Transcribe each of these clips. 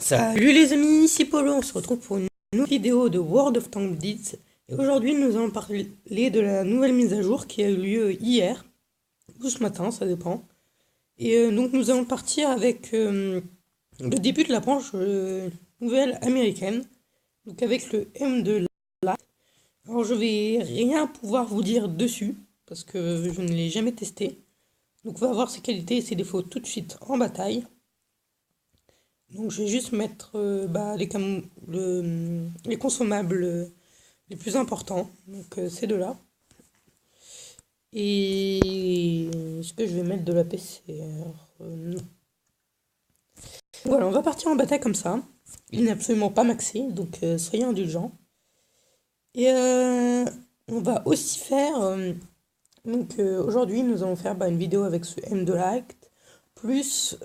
Salut les amis, ici Polo, on se retrouve pour une nouvelle vidéo de World of Tanks Blitz. Et aujourd'hui nous allons parler de la nouvelle mise à jour qui a eu lieu hier, ou ce matin, ça dépend. Et donc nous allons partir avec le début de la branche nouvelle américaine, donc avec le M2 Lite. Alors je vais rien pouvoir vous dire dessus, parce que je ne l'ai jamais testé. Donc on va voir ses qualités et ses défauts tout de suite en bataille. Donc je vais juste mettre les consommables les plus importants, donc ces deux-là. Et est-ce que je vais mettre de la PCR? Non. Voilà, on va partir en bataille comme ça. Il n'est absolument pas maxé, donc soyez indulgents. Et on va aussi faire... aujourd'hui, nous allons faire une vidéo avec ce M2 Lite, plus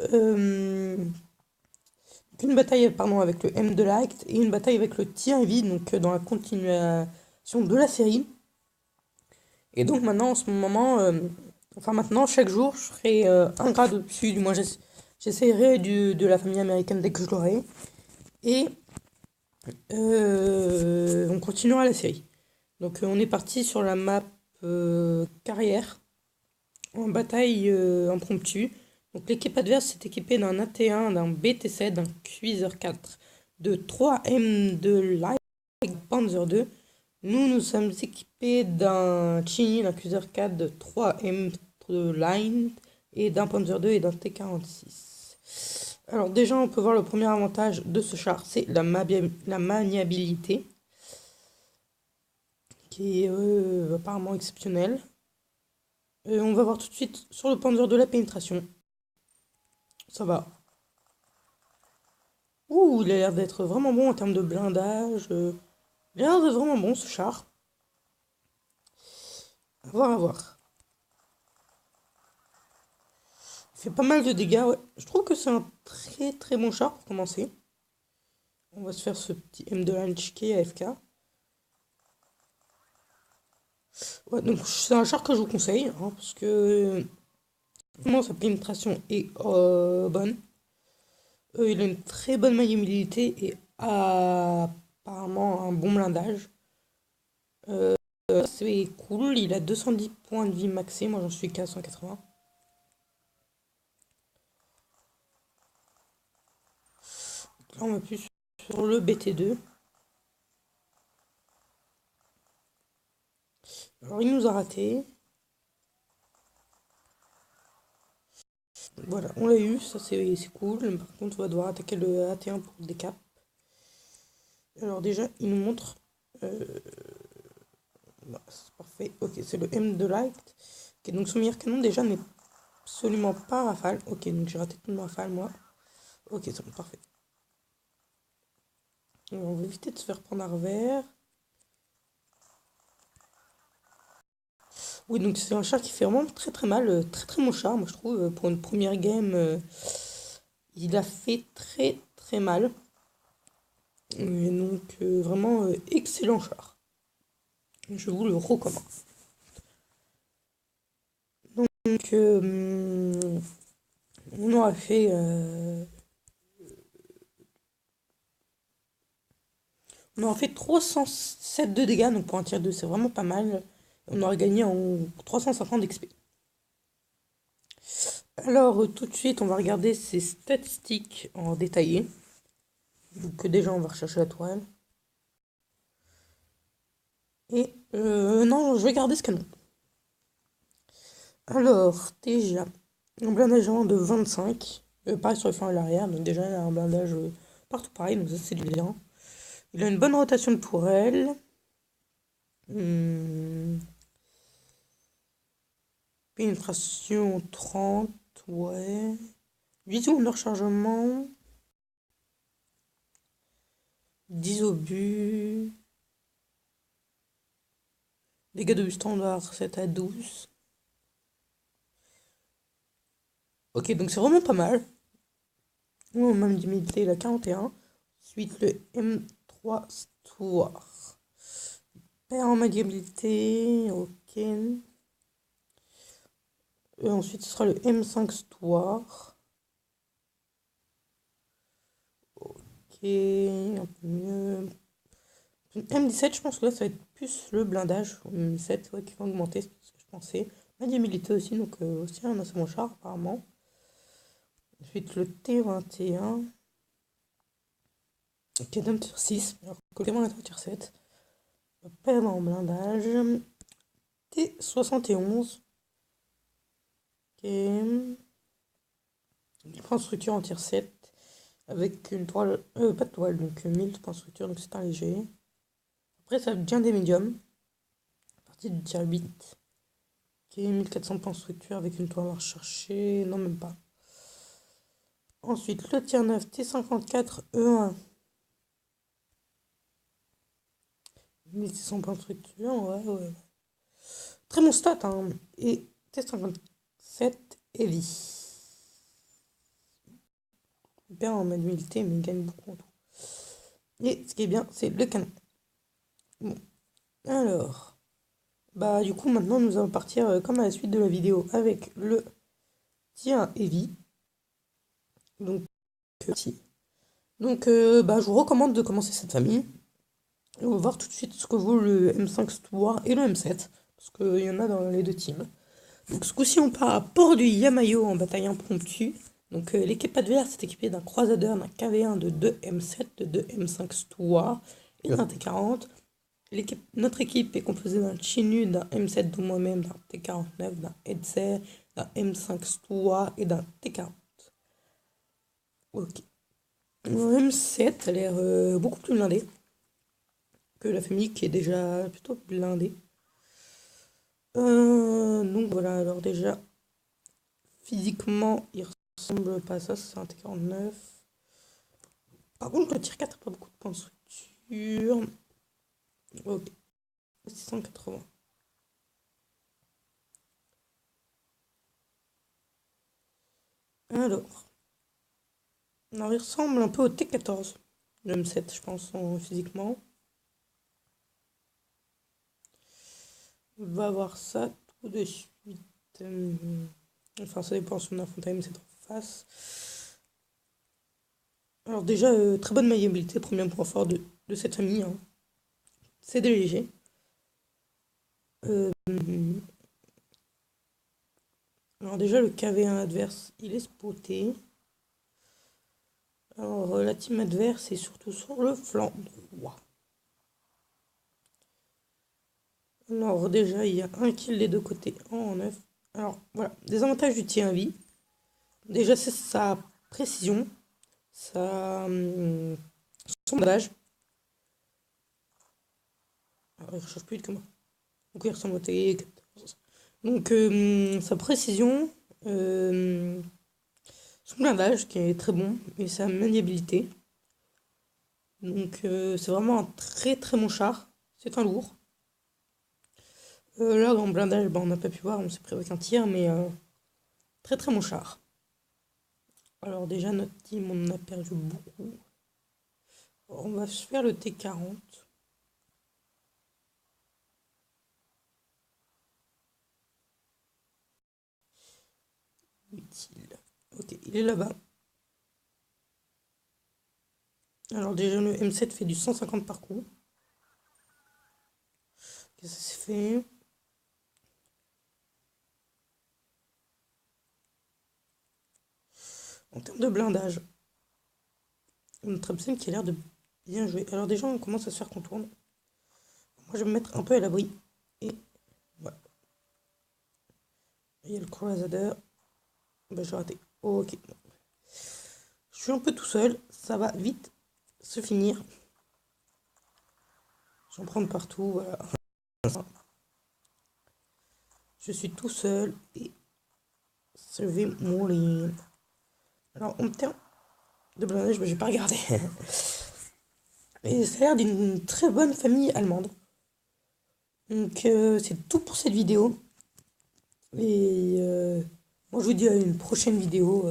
une bataille pardon, avec le M2 Lite et une bataille avec le TIV, donc dans la continuation de la série. Et donc maintenant, en ce moment, maintenant, chaque jour, je ferai un grade au-dessus, du moins j'essaierai de la famille américaine dès que je l'aurai. Et on continuera la série. Donc on est parti sur la map carrière, en bataille impromptue. Donc l'équipe adverse s'est équipée d'un AT1, d'un BT7, d'un Cuiser 4, de 3 M2 Light, Panzer 2. Nous sommes équipés d'un Chini, d'un Cuiser 4, de 3 M2 Line et d'un Panzer 2 et d'un T46. Alors déjà, on peut voir le premier avantage de ce char, c'est la maniabilité, qui est apparemment exceptionnelle. On va voir tout de suite sur le Panzer 2 la pénétration. Ça va. Ouh, il a l'air d'être vraiment bon en termes de blindage. Il a l'air d'être vraiment bon ce char. À voir, à voir. Il fait pas mal de dégâts, ouais. Je trouve que c'est un très très bon char pour commencer. On va se faire ce petit M2 Lanchke AFK. Ouais, donc c'est un char que je vous conseille, hein, parce que vraiment sa pénétration est bonne. Il a une très bonne maniabilité et apparemment un bon blindage. C'est cool, il a 210 points de vie maxés, moi j'en suis qu'à 180. Là on va plus sur le BT2. Alors il nous a raté. Voilà, on l'a eu, ça c'est cool. Par contre on va devoir attaquer le AT1 pour le décap. Alors déjà il nous montre... c'est parfait, ok c'est le M2 Light. Ok, donc son meilleur canon déjà n'est absolument pas rafale. Ok, donc j'ai raté tout le rafale moi. Ok, c'est bon, parfait. On va éviter de se faire prendre à revers. Oui, donc c'est un char qui fait vraiment très très mal, très très bon char, moi je trouve, pour une première game, il a fait très très mal. Et donc vraiment excellent char. Je vous le recommande. Donc on aura fait on aura fait 307 de dégâts, donc pour un tir 2 c'est vraiment pas mal. On aura gagné en 350 d'XP. Alors tout de suite on va regarder ses statistiques en détaillé. Donc déjà on va rechercher la toile. Et non, je vais garder ce canon. Alors, déjà, un blindage avant de 25. Pareil sur le flanc et l'arrière, donc déjà il a un blindage partout pareil, donc ça c'est bien. Il a une bonne rotation de tourelle. Pénétration 30, ouais. Vision de rechargement. 10 obus. Dégâts de standard 7 à 12. Ok, donc c'est vraiment pas mal. Oh, même d'humidité, il a 41. Ensuite, le M3 Stoir. Père en maniabilité, ok. Et ensuite, ce sera le M5 Stoir. un peu mieux. Une M17, je pense que là, ça va être plus le blindage. M7, ouais, qui va augmenter, c'est ce que je pensais. Maniabilité aussi, donc aussi un assez bon char, apparemment. Ensuite, le T21, qui est d'un tir 6, alors que le T21 est un tir 7. On va perdre en blindage. T71, qui est une point de structure en tir 7, avec une toile, pas de toile, donc 1000 points de structure, donc c'est un léger. Après, ça devient des médiums, à partir du tir 8, qui est 1400 points de structure, avec une toile à rechercher, non, même pas. Ensuite, le tir 9, T54, E1, 1600 points de structure, ouais. Très bon stat, hein. Et T57, Heavy. Il perd en maniabilité, mais il gagne beaucoup en tout. Et ce qui est bien, c'est le canon. Bon, alors, bah du coup, maintenant, nous allons partir comme à la suite de la vidéo avec le tir Heavy. Donc, si. Donc, bah, je vous recommande de commencer cette famille. On va voir tout de suite ce que vaut le M5 Stuart et le M7, parce qu'il y en a dans les deux teams. Donc ce coup-ci, on part à Port du Yamayo en bataille impromptue. Donc l'équipe adverse est équipée d'un croisadeur, d'un KV1, de 2 M7, de 2 M5 Stuart et d'un T40. Notre équipe est composée d'un Chinu, d'un M7 de moi-même, d'un T49, d'un Hetzer, d'un M5 Stuart et d'un T40. Ok. Le M7 a l'air beaucoup plus blindé que la famille qui est déjà plutôt blindée. Donc voilà, alors déjà, physiquement, il ressemble pas à ça, c'est un T49. Par contre, le tir 4 n'a pas beaucoup de points de structure. Ok, 680. Alors, il ressemble un peu au T14, le M7, je pense, physiquement. On va voir ça tout de suite. Enfin, ça dépend si on affronte un M7 en face. Alors déjà, très bonne maniabilité, premier point fort de cette famille, hein. C'est des légers. Alors déjà, le KV1 adverse, il est spoté. Alors, la team adverse est surtout sur le flanc droit. Alors déjà, il y a un kill des deux côtés en 9. Alors voilà, des avantages du tir à vie. Déjà, c'est sa précision, son blindage. Alors, il recharge plus vite que moi. Donc il ressemble au T14. Donc sa précision, son blindage qui est très bon, et sa maniabilité. Donc c'est vraiment un très très bon char. C'est un lourd. Là, dans le blindage, on n'a pas pu voir, on s'est pris avec un tir, mais très très bon char. Alors déjà, notre team, on en a perdu beaucoup. On va se faire le T40. Utile. Ok, il est là-bas. Alors déjà, le M7 fait du 150 par coup. Qu'est-ce que ça fait? En termes de blindage, notre Absem qui a l'air de bien jouer. Alors déjà, on commence à se faire contourner. Moi, je vais me mettre un peu à l'abri. Et voilà. Il y a le Crusader. Bah, j'ai raté. Ok. Je suis un peu tout seul. Ça va vite se finir. J'en prends partout. Voilà. Je suis tout seul et je vais mourir. Alors, en termes de blindage, j'ai pas regardé. Et ça a l'air d'une très bonne famille allemande. Donc, c'est tout pour cette vidéo. Et moi, je vous dis à une prochaine vidéo.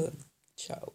Ciao.